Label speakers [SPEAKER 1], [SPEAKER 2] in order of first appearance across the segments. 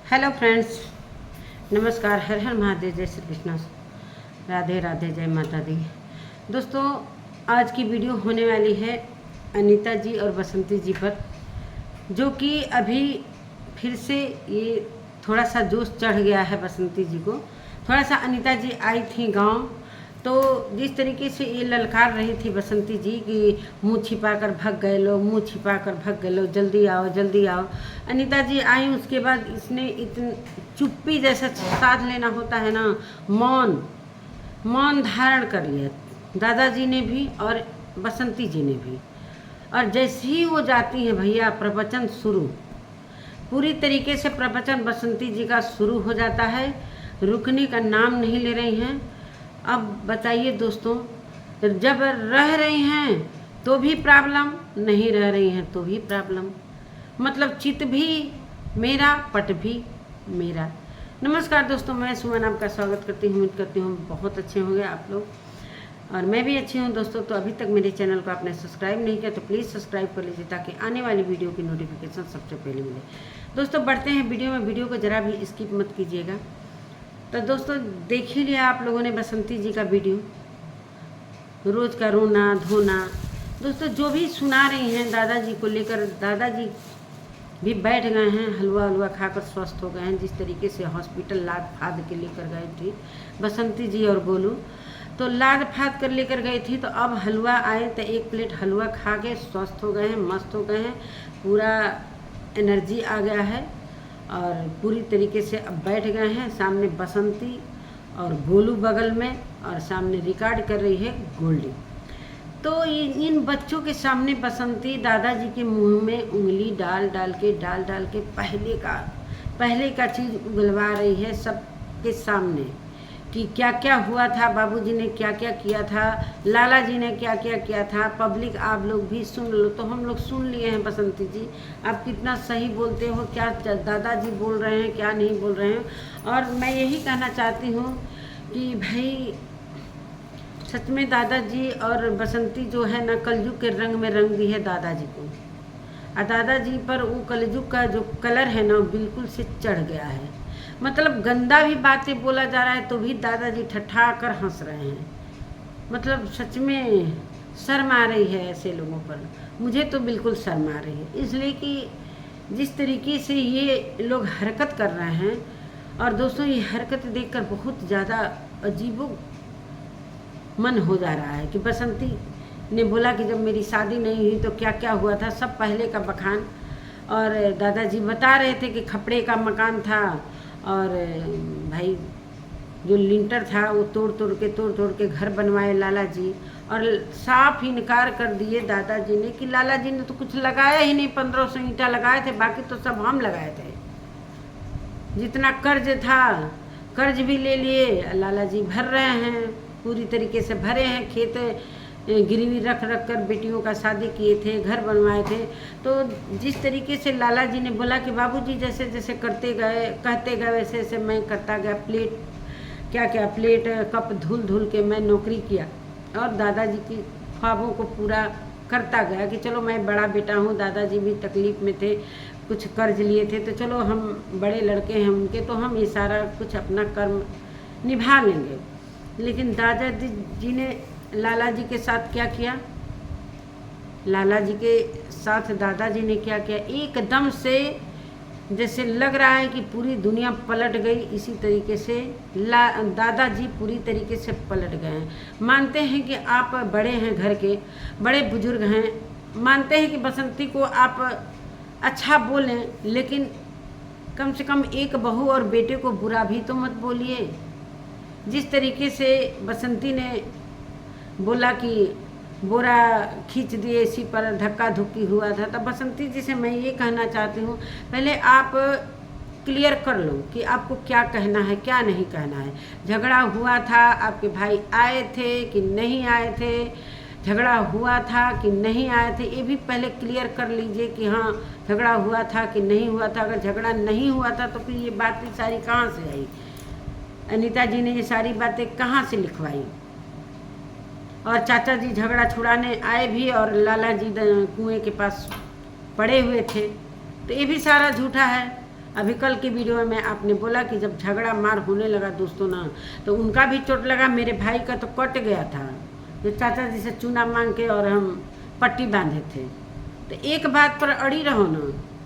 [SPEAKER 1] Hello friends, नमस्कार। हर हर महादेव, जय श्री कृष्ण, राधे राधे, जय माता दी। दोस्तों, आज की वीडियो होने वाली है अनीता जी और बसंती जी पर, जो कि अभी फिर से ये थोड़ा सा जोश चढ़ गया है बसंती जी को। थोड़ा सा अनीता जी आई थी गांव, तो जिस तरीके से ये ललकार रही थी बसंती जी कि मुंह छिपा कर भग गए लो, मुंह छिपा कर भग गए लो, जल्दी आओ जल्दी आओ। अनीता जी आई, उसके बाद इसने इतन चुप्पी जैसा साध लेना होता है ना, मौन मौन धारण कर लिया दादाजी ने भी और बसंती जी ने भी। और जैसे ही वो जाती हैं भैया, प्रवचन शुरू, पूरी तरीके से प्रवचन बसंती जी का शुरू हो जाता है, रुकने का नाम नहीं ले रही हैं। अब बताइए दोस्तों, जब रह रही हैं तो भी प्रॉब्लम, नहीं रह रही हैं तो भी प्रॉब्लम। मतलब चित भी मेरा, पट भी मेरा। नमस्कार दोस्तों, मैं सुमन आपका स्वागत करती हूँ। उम्मीद करती हूँ बहुत अच्छे होंगे आप लोग, और मैं भी अच्छी हूँ दोस्तों। तो अभी तक मेरे चैनल को आपने सब्सक्राइब नहीं किया तो प्लीज़ सब्सक्राइब कर लीजिए, ताकि आने वाली वीडियो की नोटिफिकेशन सबसे पहले मिले। दोस्तों बढ़ते हैं वीडियो में, वीडियो को ज़रा भी स्किप मत कीजिएगा। तो दोस्तों देख ही लिया आप लोगों ने बसंती जी का वीडियो, रोज़ का रोना धोना। दोस्तों जो भी सुना रही हैं दादाजी को लेकर, दादाजी भी बैठ गए हैं, हलवा हलवा खाकर स्वस्थ हो गए हैं। जिस तरीके से हॉस्पिटल लाद फाद के लेकर गए थी बसंती जी और गोलू, तो लाद फाद कर लेकर गई थी, तो अब हलवा आए तो एक प्लेट हलवा खा के स्वस्थ हो गए हैं, मस्त हो गए हैं, पूरा एनर्जी आ गया है और पूरी तरीके से अब बैठ गए हैं। सामने बसंती और गोलू बगल में, और सामने रिकॉर्ड कर रही है गोल्डी। तो इन बच्चों के सामने बसंती दादाजी के मुंह में उंगली डाल डाल के पहले का चीज़ उगलवा रही है सबके सामने, कि क्या क्या हुआ था, बाबूजी ने क्या क्या किया था, लाला जी ने क्या क्या किया था। पब्लिक आप लोग भी सुन लो। तो हम लोग सुन लिए हैं बसंती जी, आप कितना सही बोलते हो, क्या दादाजी बोल रहे हैं, क्या नहीं बोल रहे हैं। और मैं यही कहना चाहती हूँ कि भाई सच में दादाजी और बसंती जो है ना, कलयुग के रंग में रंग दी है दादाजी को। और दादाजी पर वो कलयुग का जो कलर है ना, बिल्कुल से चढ़ गया है। मतलब गंदा भी बातें बोला जा रहा है तो भी दादाजी ठट्ठा कर हंस रहे हैं। मतलब सच में शर्म आ रही है ऐसे लोगों पर। मुझे तो बिल्कुल शर्म आ रही है, इसलिए कि जिस तरीके से ये लोग हरकत कर रहे हैं। और दोस्तों ये हरकत देखकर बहुत ज़्यादा अजीबो मन हो जा रहा है कि बसंती ने बोला कि जब मेरी शादी नहीं हुई तो क्या क्या हुआ था, सब पहले का बखान। और दादाजी बता रहे थे कि खपड़े का मकान था, और भाई जो लिंटर था वो तोड़ तोड़ के घर बनवाए लाला जी। और साफ इनकार कर दिए दादाजी ने कि लाला जी ने तो कुछ लगाया ही नहीं, 1500 ईंटा लगाए थे, बाकी तो सब हम लगाए थे। जितना कर्ज था कर्ज भी ले लिए, लाला जी भर रहे हैं, पूरी तरीके से भरे हैं। खेत गिरवी रख कर बेटियों का शादी किए थे, घर बनवाए थे। तो जिस तरीके से लाला जी ने बोला कि बाबूजी जैसे जैसे करते गए, कहते गए, वैसे वैसे मैं करता गया। प्लेट क्या क्या प्लेट कप धुल धुल के मैं नौकरी किया, और दादाजी की ख्वाबों को पूरा करता गया कि चलो मैं बड़ा बेटा हूँ। दादाजी भी तकलीफ़ में थे, कुछ कर्ज लिए थे, तो चलो हम बड़े लड़के हैं उनके, तो हम ये सारा कुछ अपना कर्म निभा लेंगे। लेकिन दादाजी जी ने लाला जी के साथ क्या किया, लाला जी के साथ दादाजी ने क्या किया, एकदम से जैसे लग रहा है कि पूरी दुनिया पलट गई, इसी तरीके से दादाजी पूरी तरीके से पलट गए हैं। मानते हैं कि आप बड़े हैं, घर के बड़े बुजुर्ग हैं, मानते हैं कि बसंती को आप अच्छा बोलें, लेकिन कम से कम एक बहू और बेटे को बुरा भी तो मत बोलिए। जिस तरीके से बसंती ने बोला कि बोरा खींच दिए, इसी पर धक्का धुक्की हुआ था, तो बसंती जी से मैं ये कहना चाहती हूँ, पहले आप क्लियर कर लो कि आपको क्या कहना है, क्या नहीं कहना है। झगड़ा हुआ था, आपके भाई आए थे कि नहीं आए थे, झगड़ा हुआ था कि नहीं आए थे, ये भी पहले क्लियर कर लीजिए कि हाँ झगड़ा हुआ था कि नहीं हुआ था। अगर झगड़ा नहीं हुआ था तो फिर ये बातें सारी कहाँ से आई, अनीता जी ने ये सारी बातें कहाँ से लिखवाई। और चाचा जी झगड़ा छुड़ाने आए भी, और लाला जी कुएं के पास पड़े हुए थे, तो ये भी सारा झूठा है। अभी कल की वीडियो में आपने बोला कि जब झगड़ा मार होने लगा दोस्तों ना, तो उनका भी चोट लगा, मेरे भाई का तो कट गया था, जो चाचा जी से चूना मांग के और हम पट्टी बांधे थे। तो एक बात पर अड़ी रहो ना,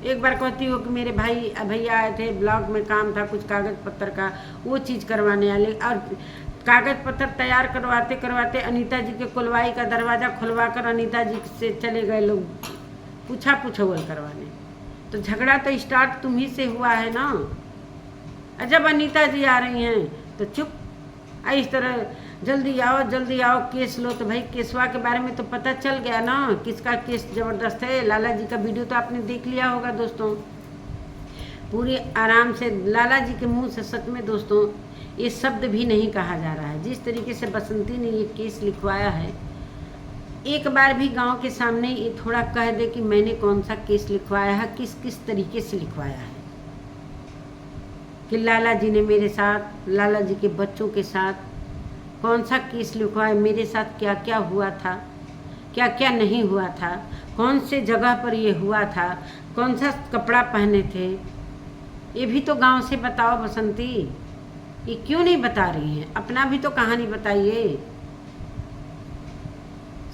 [SPEAKER 1] एक बार कहती हो कि मेरे भाई भैया आए थे, ब्लॉक में काम था कुछ कागज़ पत्तर का, वो चीज़ करवाने वाले, और कागज़ पत्तर तैयार करवाते करवाते अनीता जी के कुलवाई का दरवाज़ा खुलवा कर अनीता जी से चले गए लोग पूछा पूछोवल करवाने। तो झगड़ा तो स्टार्ट तुम ही से हुआ है ना। जब अनीता जी आ रही हैं तो चुप, इस तरह जल्दी आओ केस लो। तो भाई केसवा के बारे में तो पता चल गया ना, किसका केस ज़बरदस्त है। लाला जी का वीडियो तो आपने देख लिया होगा दोस्तों, पूरी आराम से लाला जी के मुंह से। सच में दोस्तों ये शब्द भी नहीं कहा जा रहा है, जिस तरीके से बसंती ने ये केस लिखवाया है। एक बार भी गांव के सामने ये थोड़ा कह दे कि मैंने कौन सा केस लिखवाया है, किस किस तरीके से लिखवाया है, कि लाला जी ने मेरे साथ, लाला जी के बच्चों के साथ कौन सा केस लिखवाया, मेरे साथ क्या क्या हुआ था, क्या क्या नहीं हुआ था, कौन से जगह पर ये हुआ था, कौन सा कपड़ा पहने थे, ये भी तो गांव से बताओ बसंती। ये क्यों नहीं बता रही हैं? अपना भी तो कहानी बताइए।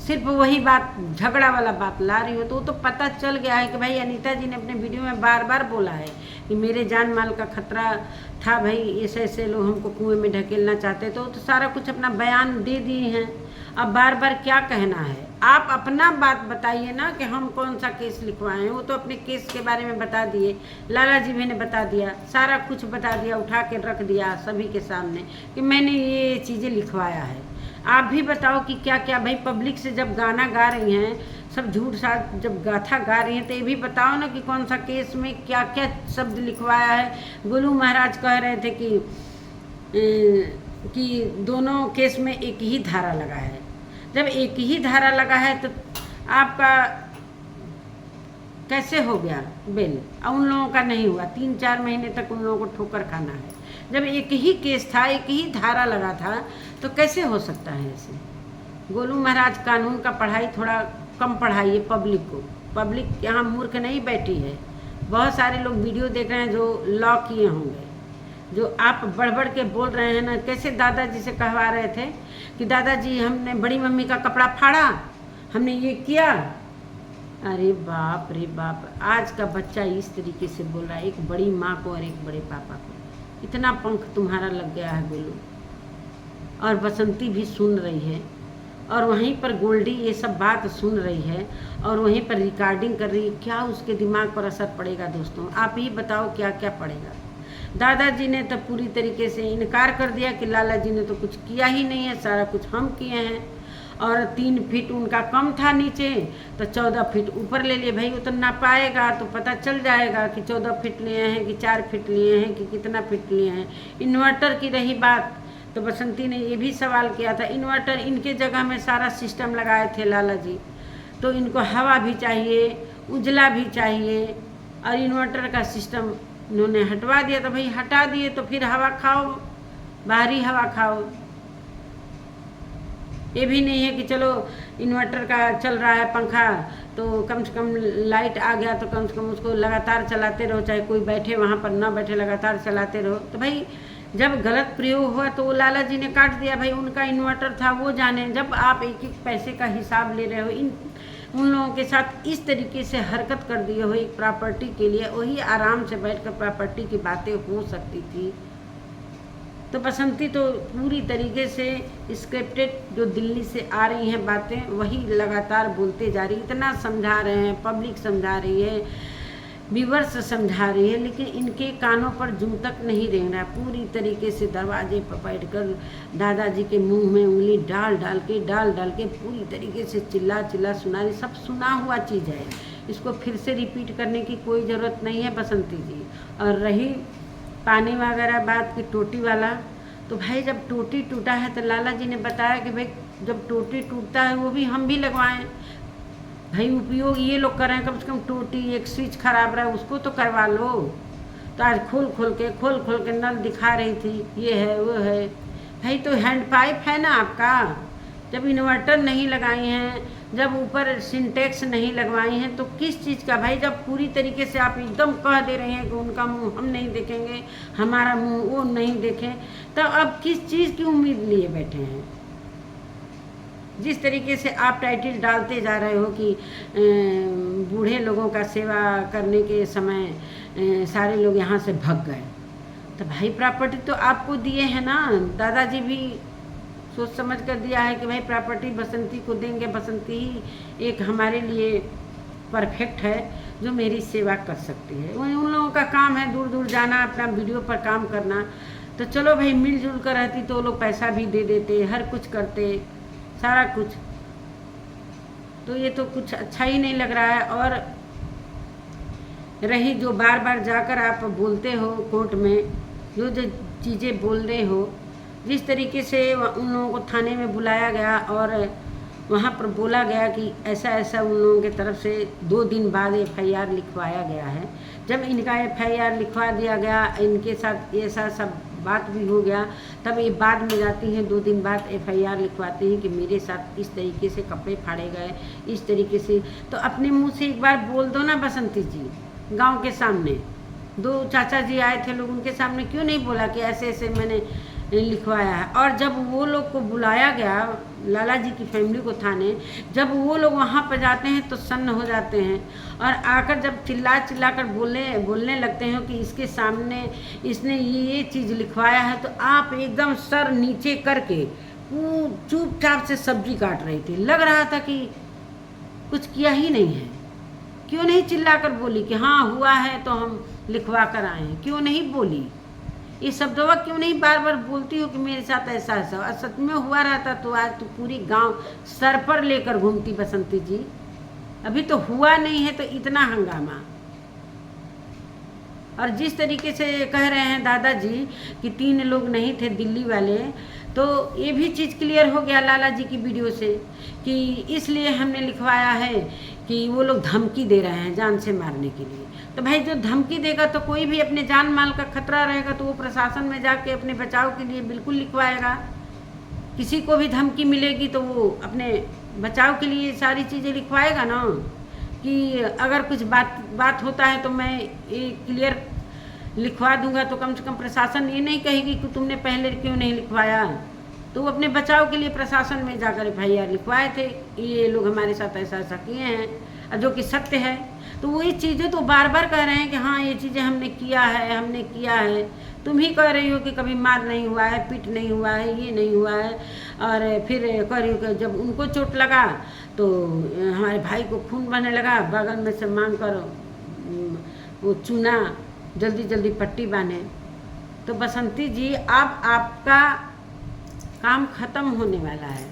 [SPEAKER 1] सिर्फ वही बात झगड़ा वाला बात ला रही हो तो वो तो पता चल गया है कि भाई अनीता जी ने अपने वीडियो में बार बार बोला है कि मेरे जान माल का खतरा था, भाई ऐसे ऐसे लोग हमको कुएं में ढकेलना चाहते, तो सारा कुछ अपना बयान दे दिए हैं। अब बार बार क्या कहना है? आप अपना बात बताइए ना कि हम कौन सा केस लिखवाए हैं। वो तो अपने केस के बारे में बता दिए, लाला जी ने बता दिया, सारा कुछ बता दिया, उठा के रख दिया सभी के सामने कि मैंने ये चीज़ें लिखवाया है। आप भी बताओ कि क्या क्या। भाई पब्लिक से जब गाना गा रही हैं, सब झूठ साठ जब गाथा गा रही हैं, तो ये भी बताओ ना कि कौन सा केस में क्या क्या शब्द लिखवाया है। गोलू महाराज कह रहे थे कि दोनों केस में एक ही धारा लगा है। जब एक ही धारा लगा है तो आपका कैसे हो गया बेल? और उन लोगों का नहीं हुआ, 3-4 महीने तक उन लोगों को ठोकर खाना है। जब एक ही केस था, एक ही धारा लगा था, तो कैसे हो सकता है ऐसे? गोलू महाराज कानून का पढ़ाई थोड़ा कम पढ़ाइए पब्लिक को। पब्लिक यहाँ मूर्ख नहीं बैठी है। बहुत सारे लोग वीडियो देख रहे हैं जो लॉ किए होंगे, जो आप बढ़ बढ़ के बोल रहे हैं ना। कैसे दादाजी से कहवा रहे थे कि दादाजी हमने बड़ी मम्मी का कपड़ा फाड़ा, हमने ये किया। अरे बाप रे बाप, आज का बच्चा इस तरीके से बोल रहा है, एक बड़ी माँ को और एक बड़े पापा को। इतना पंख तुम्हारा लग गया है गोलू। और बसंती भी सुन रही है, और वहीं पर गोल्डी ये सब बात सुन रही है, और वहीं पर रिकॉर्डिंग कर रही है। क्या उसके दिमाग पर असर पड़ेगा दोस्तों? आप ही बताओ क्या क्या पड़ेगा। दादाजी ने तो पूरी तरीके से इनकार कर दिया कि लाला जी ने तो कुछ किया ही नहीं है, सारा कुछ हम किए हैं। और 3 फीट उनका कम था नीचे, तो 14 फीट ऊपर ले लिए। भाई उतना पाएगा तो पता चल जाएगा कि 14 फीट लिए हैं कि 4 फीट लिए हैं कि कितना फीट लिए हैं। इन्वर्टर की रही बात, तो बसंती ने ये भी सवाल किया था, इन्वर्टर इनके जगह में सारा सिस्टम लगाए थे लाला जी, तो इनको हवा भी चाहिए, उजला भी चाहिए, और इन्वर्टर का सिस्टम इन्होंने हटवा दिया। तो भाई हटा दिए तो फिर हवा खाओ, बाहरी हवा खाओ। ये भी नहीं है कि चलो इन्वर्टर का चल रहा है पंखा, तो कम से कम लाइट आ गया तो कम से कम उसको लगातार चलाते रहो, चाहे कोई बैठे वहाँ पर ना बैठे, लगातार चलाते रहो। तो भाई जब गलत प्रयोग हुआ तो वो लाला जी ने काट दिया। भाई उनका इन्वर्टर था, वो जाने। जब आप एक एक पैसे का हिसाब ले रहे हो, उन लोगों के साथ इस तरीके से हरकत कर दिए हो एक प्रॉपर्टी के लिए, वही आराम से बैठकर प्रॉपर्टी की बातें हो सकती थी। तो बसंती तो पूरी तरीके से स्क्रिप्टेड जो दिल्ली से आ रही हैं बातें, वही लगातार बोलते जा रही। इतना समझा रहे हैं, पब्लिक समझा रही है, व्यूअर्स समझा रही है, लेकिन इनके कानों पर जूं तक नहीं रेंग रहा। पूरी तरीके से दरवाजे पर बैठकर दादाजी के मुंह में उंगली डाल डाल के पूरी तरीके से चिल्ला चिल्ला सुना रही। सब सुना हुआ चीज़ है, इसको फिर से रिपीट करने की कोई ज़रूरत नहीं है बसंती जी। और रही पानी वगैरह बात की टोटी वाला, तो भाई जब टोटी टूटा है तो लाला जी ने बताया कि भाई जब टोटी टूटता है वो भी हम भी लगवाएं। भाई उपयोग ये लोग कर रहे हैं, कम से कम टोटी एक स्विच खराब रहा है उसको तो करवा लो। तो आज खोल खोल के नल दिखा रही थी, ये है वो है। भाई तो हैंड पाइप है ना आपका, जब इन्वर्टर नहीं लगाई हैं, जब ऊपर सिंटेक्स नहीं लगवाई हैं, तो किस चीज़ का भाई? जब पूरी तरीके से आप एकदम कह दे रहे हैं कि उनका मुंह हम नहीं देखेंगे, हमारा मुंह वो नहीं देखें, तब अब किस चीज़ की उम्मीद लिए बैठे हैं? जिस तरीके से आप टाइटल डालते जा रहे हो कि बूढ़े लोगों का सेवा करने के समय सारे लोग यहाँ से भाग गए, तो भाई प्रॉपर्टी तो आपको दिए हैं ना। दादाजी भी सोच समझ कर दिया है कि भाई प्रॉपर्टी बसंती को देंगे, बसंती ही एक हमारे लिए परफेक्ट है जो मेरी सेवा कर सकती है। उन लोगों का काम है दूर दूर जाना, अपना वीडियो पर काम करना, तो चलो भाई मिलजुल कर रहती तो वो लोग पैसा भी दे देते, हर कुछ करते, सारा कुछ। तो ये तो कुछ अच्छा ही नहीं लग रहा है। और रही जो बार बार जाकर आप बोलते हो कोर्ट में, जो जो चीज़ें बोल रहे हो, जिस तरीके से उन लोगों को थाने में बुलाया गया और वहाँ पर बोला गया कि ऐसा ऐसा उन लोगों की तरफ से 2 दिन बाद FIR लिखवाया गया है। जब इनका FIR लिखवा दिया गया, इनके साथ ऐसा सब बात भी हो गया, तब ये बाद में जाती हैं 2 दिन बाद FIR लिखवाते हैं कि मेरे साथ इस तरीके से कपड़े फाड़े गए, इस तरीके से। तो अपने मुँह से एक बार बोल दो ना बसंती जी, गाँव के सामने 2 चाचा जी आए थे लोग, उनके सामने क्यों नहीं बोला कि ऐसे ऐसे मैंने लिखवाया है? और जब वो लोग को बुलाया गया, लाला जी की फैमिली को थाने, जब वो लोग वहाँ पर जाते हैं तो सन्न हो जाते हैं और आकर जब चिल्ला चिल्ला कर बोलने लगते हैं कि इसके सामने इसने ये चीज़ लिखवाया है, तो आप एकदम सर नीचे करके चुपचाप से सब्जी काट रही थी। लग रहा था कि कुछ किया ही नहीं है। क्यों नहीं चिल्लाकर बोली कि हाँ हुआ है तो हम लिखवा कर आए हैं? क्यों नहीं बोली? ये शब्दवा क्यों नहीं बार बार बोलती हो कि मेरे साथ ऐसा ऐसा? और सच में हुआ रहता तो आज तो पूरी गांव सर पर लेकर घूमती बसंती जी। अभी तो हुआ नहीं है तो इतना हंगामा। और जिस तरीके से कह रहे हैं दादाजी कि 3 लोग नहीं थे दिल्ली वाले, तो ये भी चीज़ क्लियर हो गया लाला जी की वीडियो से कि इसलिए हमने लिखवाया है कि वो लोग धमकी दे रहे हैं जान से मारने के लिए। तो भाई जो धमकी देगा तो कोई भी अपने जान माल का खतरा रहेगा तो वो प्रशासन में जाके अपने बचाव के लिए बिल्कुल लिखवाएगा। किसी को भी धमकी मिलेगी तो वो अपने बचाव के लिए सारी चीज़ें लिखवाएगा ना, कि अगर कुछ बात होता है तो मैं ये क्लियर लिखवा दूंगा, तो कम से कम प्रशासन ये नहीं कहेगी कि तुमने पहले क्यों नहीं लिखवाया। तो वो अपने बचाव के लिए प्रशासन में जाकर FIR लिखवाए थे, ये लोग हमारे साथ ऐसा ऐसा किए हैं, जो कि सत्य है। तो वही चीज़ें तो बार बार कह रहे हैं कि हाँ ये चीज़ें हमने किया है। तुम ही कह रही हो कि कभी मार नहीं हुआ है, पीट नहीं हुआ है, ये नहीं हुआ है। और फिर कह रही हो कि जब उनको चोट लगा तो हमारे भाई को खून बहने लगा, बगल में से मांग कर वो चूना जल्दी जल्दी पट्टी बांधे। तो बसंती जी अब आपका काम ख़त्म होने वाला है,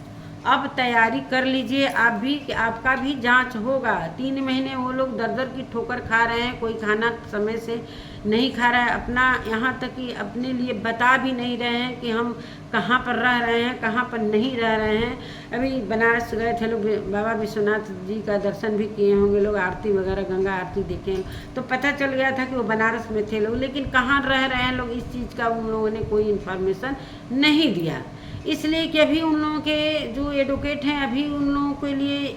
[SPEAKER 1] अब तैयारी कर लीजिए आप भी कि आपका भी जांच होगा। 3 महीने वो लोग दर दर की ठोकर खा रहे हैं, कोई खाना समय से नहीं खा रहा है अपना, यहाँ तक कि अपने लिए बता भी नहीं रहे हैं कि हम कहाँ पर रह रहे हैं, कहाँ पर नहीं रह रहे हैं। अभी बनारस गए थे लोग, बाबा विश्वनाथ जी का दर्शन भी किए होंगे लोग, आरती वगैरह गंगा आरती देखे तो पता चल गया था कि वो बनारस में थे लोग, लेकिन कहाँ रह रहे हैं लोग इस चीज़ का उन लोगों ने कोई इन्फॉर्मेशन नहीं दिया। इसलिए कि अभी उन लोगों के जो एडवोकेट हैं, अभी उन लोगों के लिए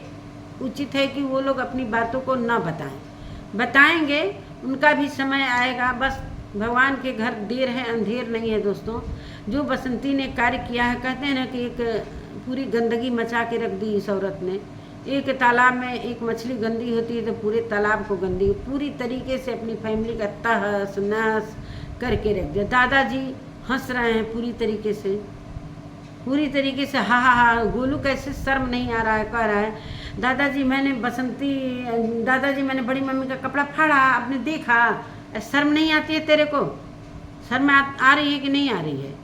[SPEAKER 1] उचित है कि वो लोग अपनी बातों को ना बताएंगे, उनका भी समय आएगा। बस भगवान के घर देर है अंधेर नहीं है दोस्तों। जो बसंती ने कार्य किया है, कहते हैं ना कि एक पूरी गंदगी मचा के रख दी इस औरत ने। एक तालाब में एक मछली गंदी होती है तो पूरे तालाब को गंदी पूरी तरीके से अपनी फैमिली का तहस नहस करके रख दिया। दादाजी हंस रहे हैं पूरी तरीके से, हा गोलू कैसे शर्म नहीं आ रहा है, कह रहा है दादाजी मैंने मैंने बड़ी मम्मी का कपड़ा फाड़ा, आपने देखा, शर्म नहीं आती है तेरे को? शर्म आ रही है कि नहीं आ रही है?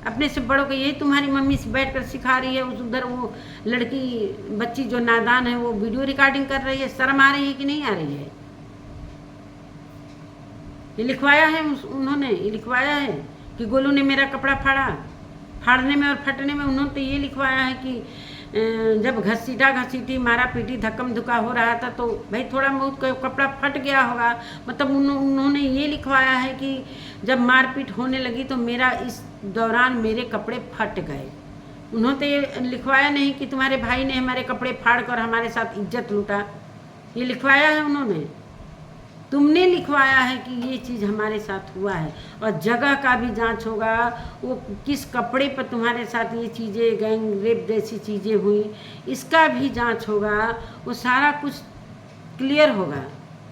[SPEAKER 1] अपने से बड़ों को यही तुम्हारी मम्मी से बैठ कर सिखा रही है, उधर वो लड़की बच्ची जो नादान है वो वीडियो रिकॉर्डिंग कर रही है, शर्म आ रही है कि नहीं आ रही है? ये लिखवाया है उन्होंने, ये लिखवाया है कि गोलू ने मेरा कपड़ा फाड़ने में और फटने में उन्होंने तो ये लिखवाया है कि जब घसीटी मारा पीटी धक्कम धुक्का हो रहा था तो भाई थोड़ा बहुत कपड़ा फट गया होगा, मतलब उन्होंने ये लिखवाया है कि जब मारपीट होने लगी तो मेरा इस दौरान मेरे कपड़े फट गए। उन्होंने ये लिखवाया नहीं कि तुम्हारे भाई ने हमारे कपड़े फाड़ कर हमारे साथ इज्जत लूटा, ये लिखवाया है उन्होंने? तुमने लिखवाया है कि ये चीज़ हमारे साथ हुआ है, और जगह का भी जांच होगा, वो किस कपड़े पर तुम्हारे साथ ये चीज़ें गैंग रेप जैसी चीज़ें हुई इसका भी जांच होगा, वो सारा कुछ क्लियर होगा।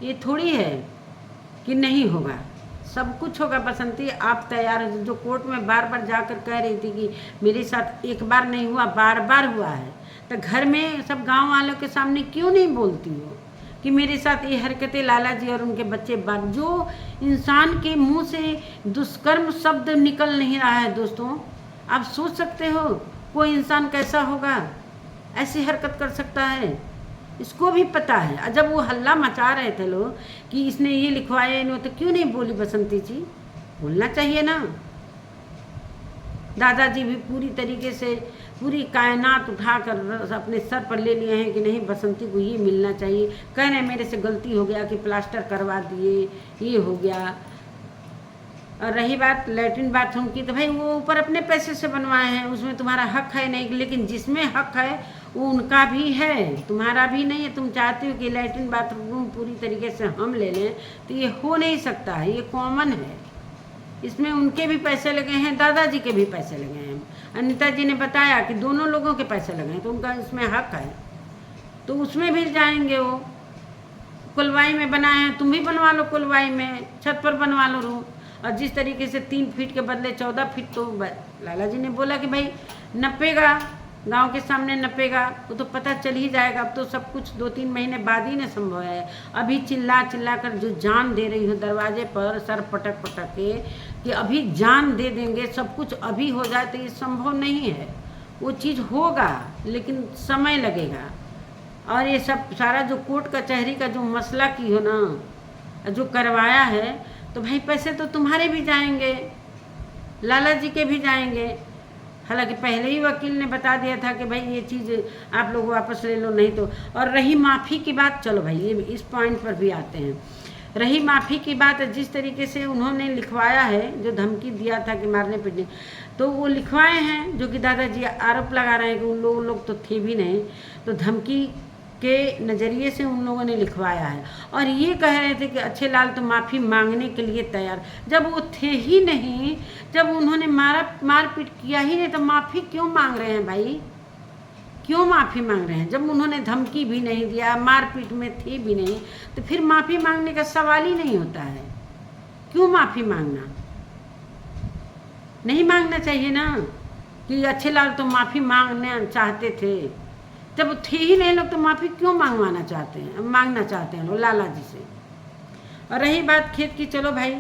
[SPEAKER 1] ये थोड़ी है कि नहीं होगा, सब कुछ होगा। बसंती आप तैयार हो? जो कोर्ट में बार बार जाकर कह रही थी कि मेरे साथ एक बार नहीं हुआ, बार बार हुआ है, तो घर में सब गांव वालों के सामने क्यों नहीं बोलती हो कि मेरे साथ ये हरकतें लाला जी और उनके बच्चे बार? जो इंसान के मुंह से दुष्कर्म शब्द निकल नहीं रहा है दोस्तों, आप सोच सकते हो कोई इंसान कैसा होगा, ऐसी हरकत कर सकता है? इसको भी पता है। और जब वो हल्ला मचा रहे थे लोग कि इसने ये लिखवाया इन्हों, तो क्यों नहीं बोली बसंती जी? बोलना चाहिए ना। दादाजी भी पूरी तरीके से पूरी कायनात उठाकर अपने सर पर ले लिए हैं कि नहीं बसंती को ये मिलना चाहिए। कह रहे मेरे से गलती हो गया कि प्लास्टर करवा दिए, ये हो गया। और रही बात लैट्रिन बाथरूम की, तो भाई वो ऊपर अपने पैसे से बनवाए हैं, उसमें तुम्हारा हक है नहीं, लेकिन जिसमें हक है वो उनका भी है, तुम्हारा भी नहीं है। तुम चाहते हो कि लैट्रिन बाथरूम पूरी तरीके से हम ले लें, तो ये हो नहीं सकता है, ये कॉमन है। इसमें उनके भी पैसे लगे हैं, दादाजी के भी पैसे लगे हैं। अनिता जी ने बताया कि दोनों लोगों के पैसे लगे हैं, तो उनका इसमें हक है, तो उसमें भी जाएंगे। वो कुलवाई में बनाए हैं, तुम भी बनवा लो कुलवाई में, छत पर बनवा लो रूम। और जिस तरीके से 3 फीट के बदले 14 फीट, तो लाला जी ने बोला कि भाई नपेगा, गांव के सामने नपेगा, वो तो पता चल ही जाएगा। अब तो सब कुछ 2-3 महीने बाद ही ने संभव है। अभी चिल्ला चिल्ला कर जो जान दे रही हो दरवाजे पर सर पटक पटक के कि अभी जान दे देंगे, सब कुछ अभी हो जाए, तो ये संभव नहीं है। वो चीज़ होगा लेकिन समय लगेगा। और ये सब सारा जो कोर्ट कचहरी का जो मसला की हो ना, जो करवाया है, तो भाई पैसे तो तुम्हारे भी जाएंगे, लाला जी के भी जाएंगे। हालांकि पहले ही वकील ने बता दिया था कि भाई ये चीज़ आप लोग वापस ले लो, नहीं तो। और रही माफ़ी की बात, चलो भाई ये इस पॉइंट पर भी आते हैं। रही माफ़ी की बात, जिस तरीके से उन्होंने लिखवाया है, जो धमकी दिया था कि मारने पीटने, तो वो लिखवाए हैं, जो कि दादाजी आरोप लगा रहे हैं कि उन लोग तो थे भी नहीं, तो धमकी के नज़रिए से उन लोगों ने लिखवाया है। और ये कह रहे थे कि अच्छे लाल तो माफ़ी मांगने के लिए तैयार, जब वो थे ही नहीं, जब उन्होंने मारपीट किया ही नहीं, तो माफ़ी क्यों मांग रहे हैं भाई? क्यों माफ़ी मांग रहे हैं? जब उन्होंने धमकी भी नहीं दिया, मारपीट में थे भी नहीं, तो फिर माफ़ी मांगने का सवाल ही नहीं होता है। क्यों माफ़ी मांगना? नहीं मांगना चाहिए ना कि अच्छे लाल तो माफ़ी मांगना चाहते थे। जब थे ही नहीं लोग, तो माफ़ी क्यों मांगना चाहते हैं लोग लाला जी से? और रही बात खेत की, चलो भाई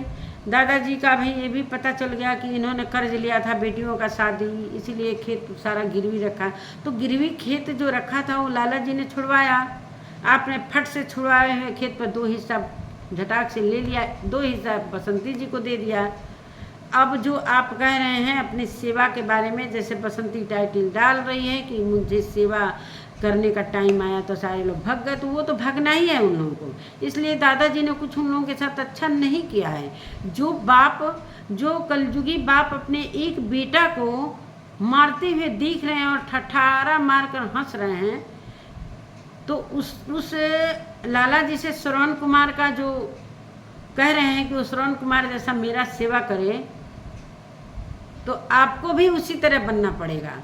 [SPEAKER 1] दादाजी का भाई ये भी पता चल गया कि इन्होंने कर्ज लिया था बेटियों का शादी, इसीलिए खेत सारा गिरवी रखा। तो गिरवी खेत जो रखा था वो लाला जी ने छुड़वाया, आपने फट से छुड़वाए हुए खेत पर 2 हिस्सा झटाक से ले लिया, 2 हिस्सा बसंती जी को दे दिया। अब जो आप कह रहे हैं अपनी सेवा के बारे में, जैसे बसंती टाइटल डाल रही है कि मुझे सेवा करने का टाइम आया तो सारे लोग भाग गए, तो वो तो भागना ही है उन लोगों को। इसलिए दादाजी ने कुछ उन लोगों के साथ अच्छा नहीं किया है। जो कलयुगी बाप अपने एक बेटा को मारते हुए दिख रहे हैं और ठठारा मारकर हंस रहे हैं, तो उस लाला जी से श्रवण कुमार का जो कह रहे हैं कि वो श्रवण कुमार जैसा मेरा सेवा करे, तो आपको भी उसी तरह बनना पड़ेगा।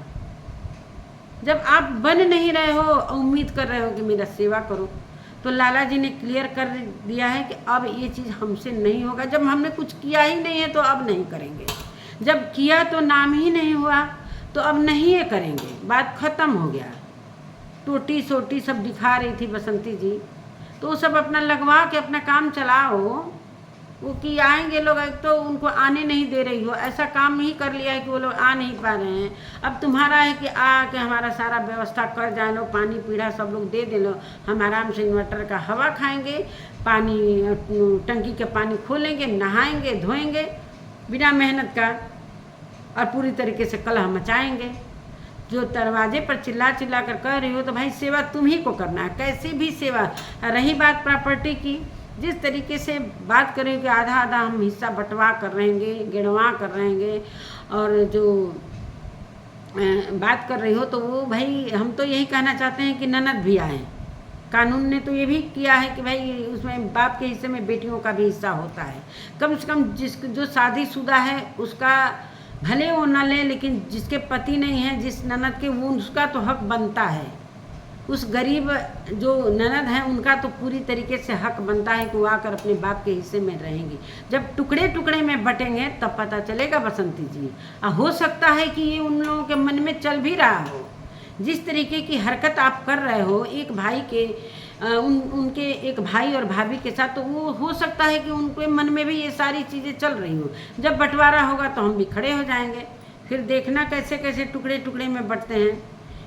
[SPEAKER 1] जब आप बन नहीं रहे हो, उम्मीद कर रहे हो कि मेरा सेवा करो, तो लाला जी ने क्लियर कर दिया है कि अब ये चीज़ हमसे नहीं होगा। जब हमने कुछ किया ही नहीं है तो अब नहीं करेंगे, जब किया तो नाम ही नहीं हुआ, तो अब नहीं ये करेंगे, बात ख़त्म हो गया। टोटी सोटी सब दिखा रही थी बसंती जी, तो वो सब अपना लगवा के अपना काम चलाओ। वो कि आएंगे लोग, एक तो उनको आने नहीं दे रही हो, ऐसा काम ही कर लिया है कि वो लोग आ नहीं पा रहे हैं। अब तुम्हारा है कि के हमारा सारा व्यवस्था कर जाए लो, पानी पीढ़ा सब लोग दे दे लो, हम आराम से इन्वर्टर का हवा खाएंगे, पानी टंकी के पानी खोलेंगे, नहाएंगे धोएंगे बिना मेहनत का, और पूरी तरीके से कलह मचाएंगे। जो दरवाजे पर चिल्ला चिल्ला कर कह रही हो, तो भाई सेवा तुम ही को करना है, कैसी भी सेवा। रही बात प्रॉपर्टी की, जिस तरीके से बात करें कि आधा आधा हम हिस्सा बंटवा कर रहेंगे, गिणवा कर रहेंगे, और जो बात कर रही हो तो वो भाई हम तो यही कहना चाहते हैं कि ननद भी आए। कानून ने तो ये भी किया है कि भाई उसमें बाप के हिस्से में बेटियों का भी हिस्सा होता है। कम से कम जो शादीशुदा है उसका भले वो न ले, लेकिन जिसके पति नहीं है, जिस ननद के, वो उसका तो हक बनता है। उस गरीब जो ननद हैं उनका तो पूरी तरीके से हक बनता है कि वो आकर अपने बाप के हिस्से में रहेंगी। जब टुकड़े टुकड़े में बटेंगे तब पता चलेगा बसंती जी। हो सकता है कि ये उन लोगों के मन में चल भी रहा हो। जिस तरीके की हरकत आप कर रहे हो एक भाई के उनके एक भाई और भाभी के साथ, तो वो हो सकता है कि उनके मन में भी ये सारी चीज़ें चल रही हो। जब बंटवारा होगा तो हम भी खड़े हो जाएंगे, फिर देखना कैसे कैसे टुकड़े टुकड़े में बंटते हैं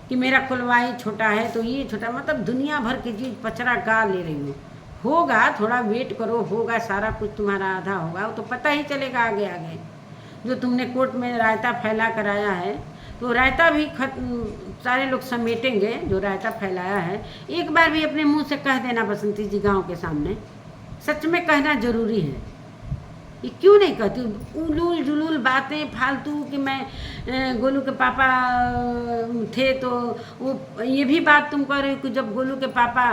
[SPEAKER 1] कि मेरा कुलवाई छोटा है तो ये छोटा, मतलब दुनिया भर की चीज़ पचरा गा ले रही हो। होगा, थोड़ा वेट करो, होगा, सारा कुछ तुम्हारा आधा होगा, वो तो पता ही चलेगा आगे आगे। जो तुमने कोर्ट में रायता फैला कर आया है तो रायता भी सारे लोग समेटेंगे जो रायता फैलाया है। एक बार भी अपने मुंह से कह देना बसंती जी गांव के सामने, सच में कहना जरूरी है। ये क्यों नहीं कहती उलूल जुलूल बातें फालतू कि मैं गोलू के पापा थे तो वो, ये भी बात तुम कह रहे हो कि जब गोलू के पापा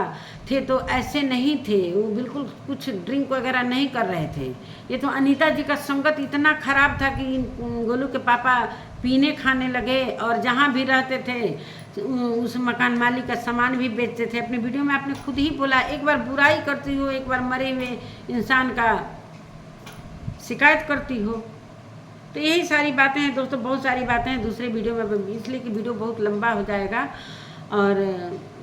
[SPEAKER 1] थे तो ऐसे नहीं थे, वो बिल्कुल कुछ ड्रिंक वगैरह नहीं कर रहे थे। ये तो अनीता जी का संगत इतना खराब था कि गोलू के पापा पीने खाने लगे और जहाँ भी रहते थे उस मकान मालिक का सामान भी बेचते थे। अपने वीडियो में आपने खुद ही बोला, एक बार बुराई करती हो, एक बार मरे हुए इंसान का शिकायत करती हो। तो यही सारी बातें हैं दोस्तों, बहुत सारी बातें हैं दूसरे वीडियो में, इसलिए कि वीडियो बहुत लंबा हो जाएगा और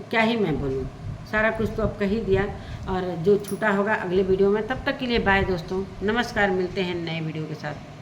[SPEAKER 1] क्या ही मैं बोलूँ, सारा कुछ तो अब कह ही दिया। और जो छूटा होगा अगले वीडियो में, तब तक के लिए बाय दोस्तों, नमस्कार, मिलते हैं नए वीडियो के साथ।